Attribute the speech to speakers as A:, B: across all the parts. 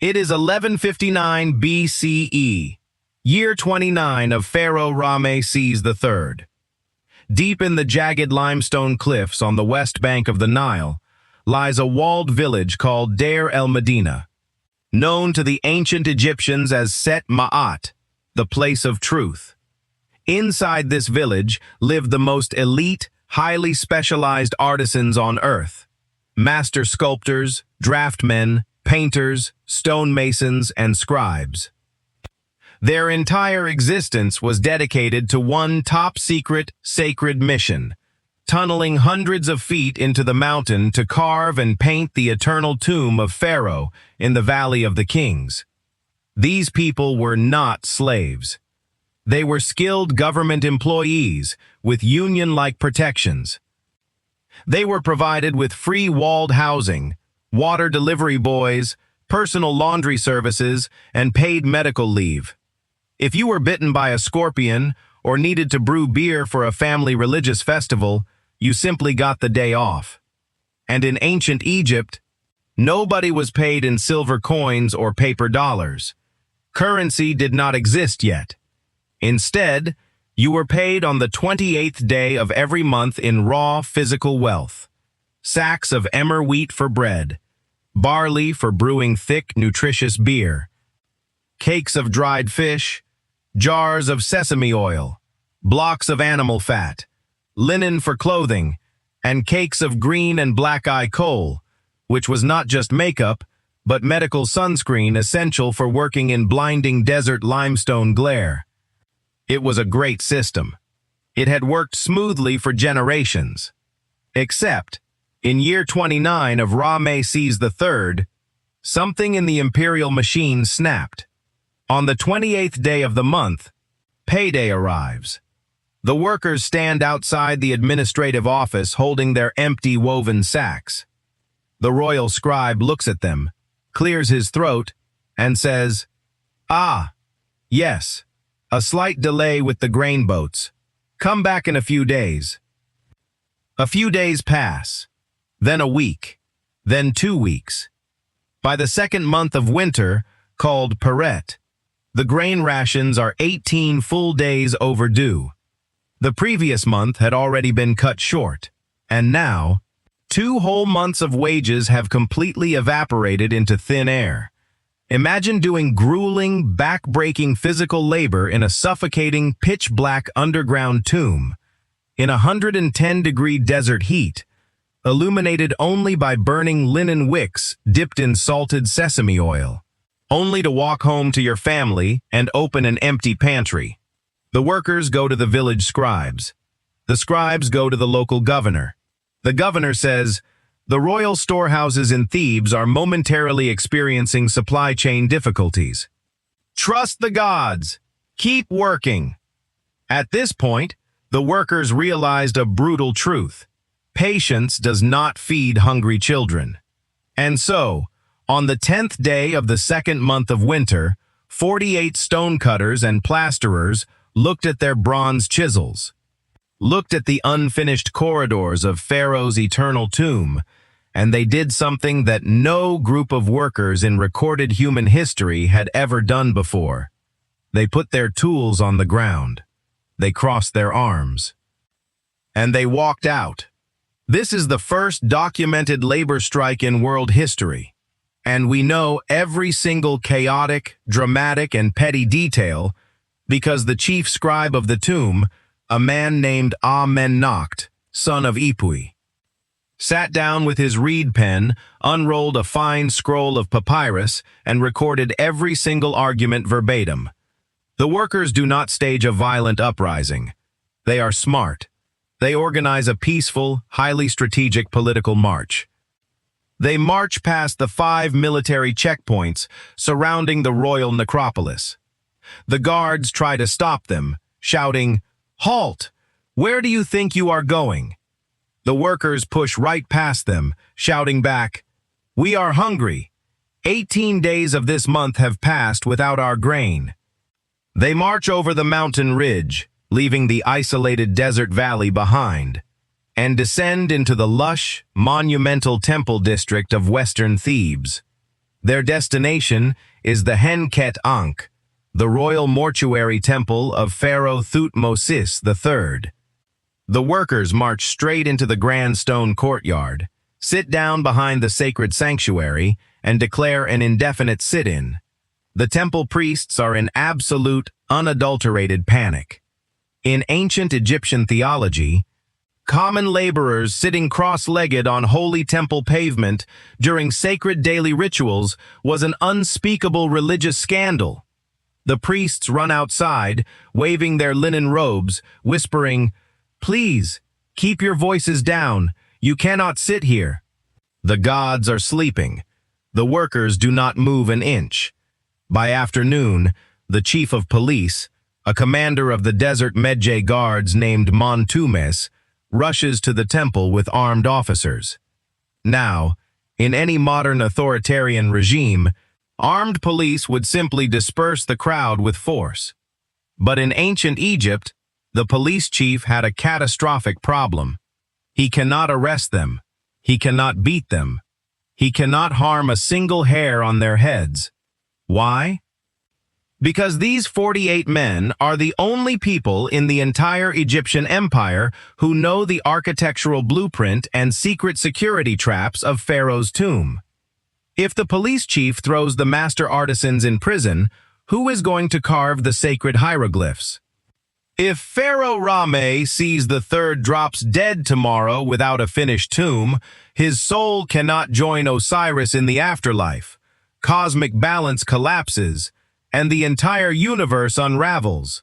A: It is 1159 BCE, year 29 of Pharaoh Ramesses III. Deep in the jagged limestone cliffs on the west bank of the Nile lies a walled village called Deir el-Medina, known to the ancient Egyptians as Set Ma'at, the place of truth. Inside this village lived the most elite, highly specialized artisans on earth: master sculptors, draughtsmen, painters, stonemasons, and scribes. Their entire existence was dedicated to one top-secret, sacred mission: tunneling hundreds of feet into the mountain to carve and paint the eternal tomb of Pharaoh in the Valley of the Kings. These people were not slaves. They were skilled government employees with union-like protections. They were provided with free walled housing, water delivery boys, personal laundry services, and paid medical leave. If you were bitten by a scorpion or needed to brew beer for a family religious festival, you simply got the day off. And in ancient Egypt, nobody was paid in silver coins or paper dollars. Currency did not exist yet. Instead, you were paid on the 28th day of every month in raw physical wealth: sacks of emmer wheat for bread, barley for brewing thick, nutritious beer, cakes of dried fish, jars of sesame oil, blocks of animal fat, linen for clothing, and cakes of green and black-eye Kohl, which was not just makeup, but medical sunscreen essential for working in blinding desert limestone glare. It was a great system. It had worked smoothly for generations. Except, in year 29 of Ramesses III, something in the imperial machine snapped. On the 28th day of the month, payday arrives. The workers stand outside the administrative office holding their empty woven sacks. The royal scribe looks at them, clears his throat, and says, "Ah, yes, a slight delay with the grain boats. Come back in a few days." A few days pass, then a week, then 2 weeks. By the second month of winter, called Paycheck, the grain rations are 18 full days overdue. The previous month had already been cut short, and now 2 whole months of wages have completely evaporated into thin air. Imagine doing grueling, back-breaking physical labor in a suffocating, pitch-black underground tomb, in 110-degree desert heat, illuminated only by burning linen wicks dipped in salted sesame oil, only to walk home to your family and open an empty pantry. The workers go to the village scribes. The scribes go to the local governor. The governor says, "The royal storehouses in Thebes are momentarily experiencing supply chain difficulties. Trust the gods. Keep working." At this point, the workers realized a brutal truth: patience does not feed hungry children. And so, on the 10th day of the second month of winter, 48 stonecutters and plasterers looked at their bronze chisels, looked at the unfinished corridors of Pharaoh's eternal tomb, and they did something that no group of workers in recorded human history had ever done before. They put their tools on the ground. They crossed their arms. And they walked out. This is the first documented labor strike in world history. And we know every single chaotic, dramatic, and petty detail because the chief scribe of the tomb, a man named Amennakht, son of Ipui, sat down with his reed pen, unrolled a fine scroll of papyrus, and recorded every single argument verbatim. The workers do not stage a violent uprising. They are smart. They organize a peaceful, highly strategic political march. They march past the 5 military checkpoints surrounding the royal necropolis. The guards try to stop them, shouting, "Halt! Where do you think you are going?" The workers push right past them, shouting back, "We are hungry. 18 days of this month have passed without our grain." They march over the mountain ridge, leaving the isolated desert valley behind, and descend into the lush, monumental temple district of western Thebes. Their destination is the Ankh, the royal mortuary temple of Pharaoh Thutmose III. The workers march straight into the grand stone courtyard, sit down behind the sacred sanctuary, and declare an indefinite sit-in. The temple priests are in absolute, unadulterated panic. In ancient Egyptian theology, common laborers sitting cross-legged on holy temple pavement during sacred daily rituals was an unspeakable religious scandal. The priests run outside, waving their linen robes, whispering, "Please, keep your voices down. You cannot sit here." The gods are sleeping. The workers do not move an inch. By afternoon, the chief of police, a commander of the desert Medjay guards named Thutmose, rushes to the temple with armed officers. Now, in any modern authoritarian regime, armed police would simply disperse the crowd with force. But in ancient Egypt, the police chief had a catastrophic problem. He cannot arrest them. He cannot beat them. He cannot harm a single hair on their heads. Why? Because these 48 men are the only people in the entire Egyptian empire who know the architectural blueprint and secret security traps of Pharaoh's tomb. If the police chief throws the master artisans in prison, who is going to carve the sacred hieroglyphs? If Pharaoh Ramesses III drops dead tomorrow without a finished tomb, his soul cannot join Osiris in the afterlife. Cosmic balance collapses, and the entire universe unravels.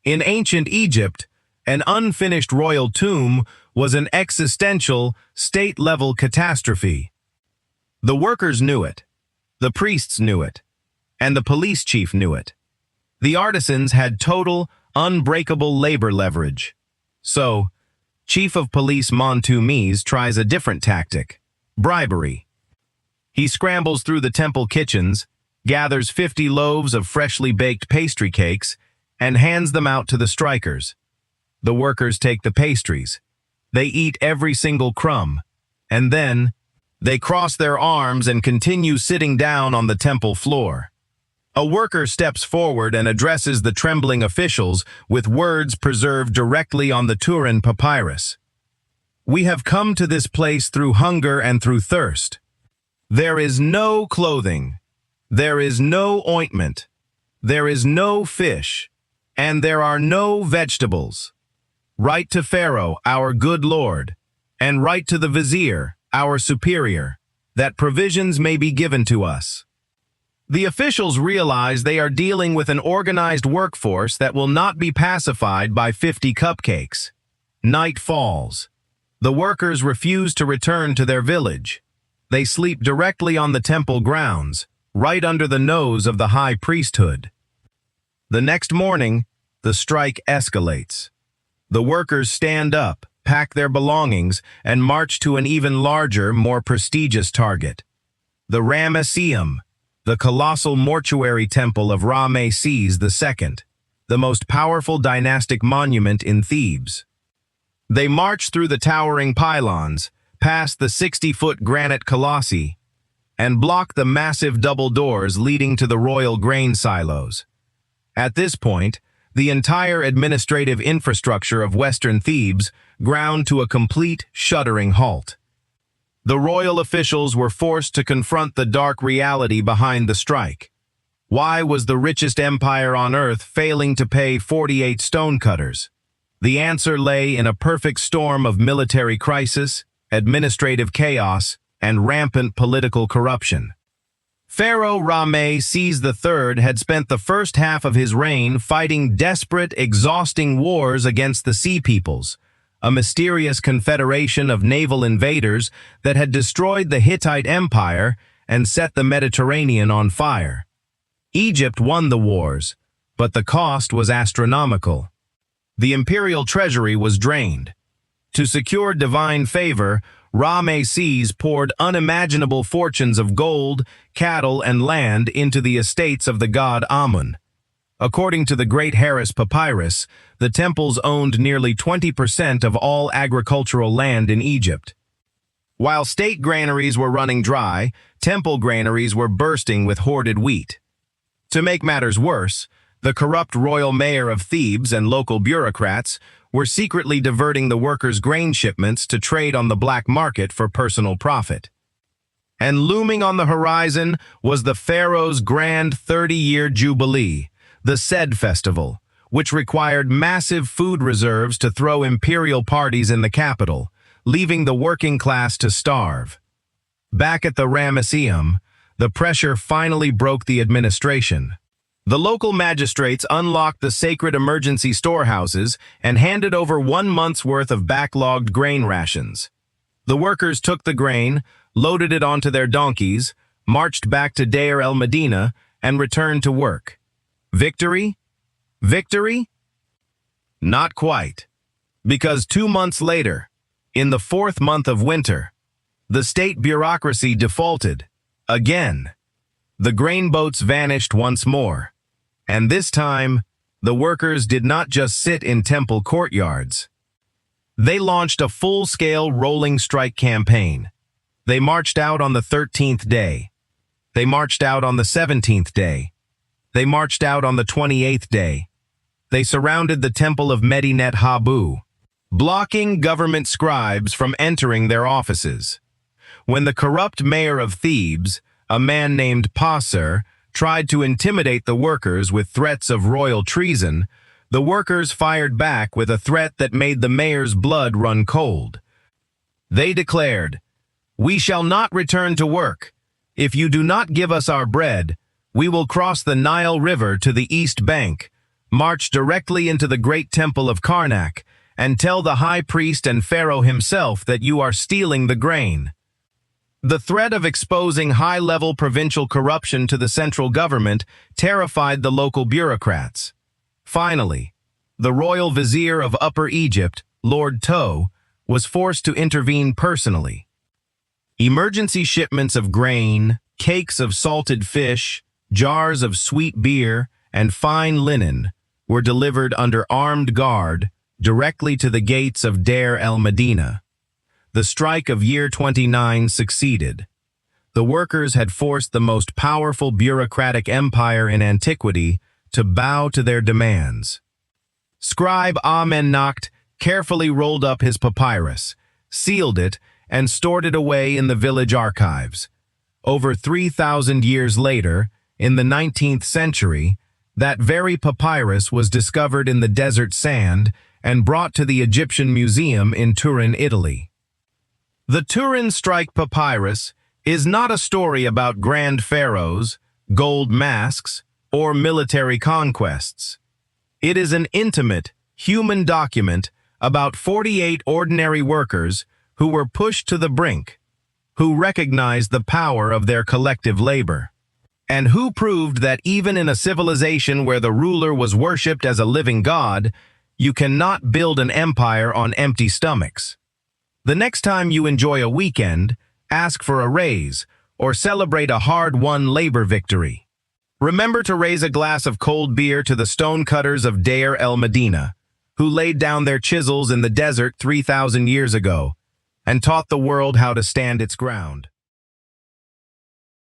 A: In ancient Egypt, an unfinished royal tomb was an existential, state-level catastrophe. The workers knew it, the priests knew it, and the police chief knew it. The artisans had total, unbreakable labor leverage. So, Chief of Police Thutmose tries a different tactic: bribery. He scrambles through the temple kitchens, gathers 50 loaves of freshly baked pastry cakes, and hands them out to the strikers. The workers take the pastries. They eat every single crumb, and then they cross their arms and continue sitting down on the temple floor. A worker steps forward and addresses the trembling officials with words preserved directly on the Turin Papyrus. "We have come to this place through hunger and through thirst. There is no clothing. There is no ointment. There is no fish. And there are no vegetables. Write to Pharaoh, our good lord, and write to the Vizier, our superior, that provisions may be given to us." The officials realize they are dealing with an organized workforce that will not be pacified by 50 cupcakes. Night falls. The workers refuse to return to their village. They sleep directly on the temple grounds, right under the nose of the high priesthood. The next morning, the strike escalates. The workers stand up, pack their belongings, and march to an even larger, more prestigious target: the Ramesseum, the colossal mortuary temple of Ramesses II, the most powerful dynastic monument in Thebes. They march through the towering pylons, past the 60-foot granite colossi, and block the massive double doors leading to the royal grain silos. At this point, the entire administrative infrastructure of Western Thebes ground to a complete, shuddering halt. The royal officials were forced to confront the dark reality behind the strike. Why was the richest empire on earth failing to pay 48 stonecutters? The answer lay in a perfect storm of military crisis, administrative chaos, and rampant political corruption. Pharaoh Ramesses III had spent the first half of his reign fighting desperate, exhausting wars against the Sea Peoples, a mysterious confederation of naval invaders that had destroyed the Hittite Empire and set the Mediterranean on fire. Egypt won the wars, but the cost was astronomical. The imperial treasury was drained. To secure divine favor, Ramesses poured unimaginable fortunes of gold, cattle, and land into the estates of the god Amun. According to the Great Harris Papyrus, the temples owned nearly 20% of all agricultural land in Egypt. While state granaries were running dry, temple granaries were bursting with hoarded wheat. To make matters worse, the corrupt royal mayor of Thebes and local bureaucrats were secretly diverting the workers' grain shipments to trade on the black market for personal profit. And looming on the horizon was the pharaoh's grand 30-year jubilee, the Sed festival, which required massive food reserves to throw imperial parties in the capital, leaving the working class to starve. Back at the Ramesseum, the pressure finally broke the administration. The local magistrates unlocked the sacred emergency storehouses and handed over 1 month's worth of backlogged grain rations. The workers took the grain, loaded it onto their donkeys, marched back to Deir el-Medina, and returned to work. Victory? Victory? Not quite. Because 2 months later, in the 4th month of winter, the state bureaucracy defaulted. Again. The grain boats vanished once more. And this time, the workers did not just sit in temple courtyards. They launched a full-scale rolling strike campaign. They marched out on the 13th day. They marched out on the 17th day. They marched out on the 28th day. They surrounded the temple of Medinet Habu, blocking government scribes from entering their offices. When the corrupt mayor of Thebes, a man named Papyrus, tried to intimidate the workers with threats of royal treason, the workers fired back with a threat that made the mayor's blood run cold. They declared, "We shall not return to work. If you do not give us our bread, we will cross the Nile River to the east bank, march directly into the great temple of Karnak, and tell the high priest and Pharaoh himself that you are stealing the grain." The threat of exposing high-level provincial corruption to the central government terrified the local bureaucrats. Finally, the royal vizier of Upper Egypt, Lord Kohl, was forced to intervene personally. Emergency shipments of grain, cakes of salted fish, jars of sweet beer, and fine linen were delivered under armed guard directly to the gates of Deir el-Medina. The strike of year 29 succeeded. The workers had forced the most powerful bureaucratic empire in antiquity to bow to their demands. Scribe Amennakht carefully rolled up his papyrus, sealed it, and stored it away in the village archives. Over 3,000 years later, in the 19th century, that very papyrus was discovered in the desert sand and brought to the Egyptian Museum in Turin, Italy. The Turin strike papyrus is not a story about grand pharaohs, gold masks, or military conquests. It is an intimate, human document about 48 ordinary workers who were pushed to the brink, who recognized the power of their collective labor, and who proved that even in a civilization where the ruler was worshipped as a living god, you cannot build an empire on empty stomachs. The next time you enjoy a weekend, ask for a raise or celebrate a hard-won labor victory. Remember to raise a glass of cold beer to the stonecutters of Deir el-Medina, who laid down their chisels in the desert 3,000 years ago and taught the world how to stand its ground.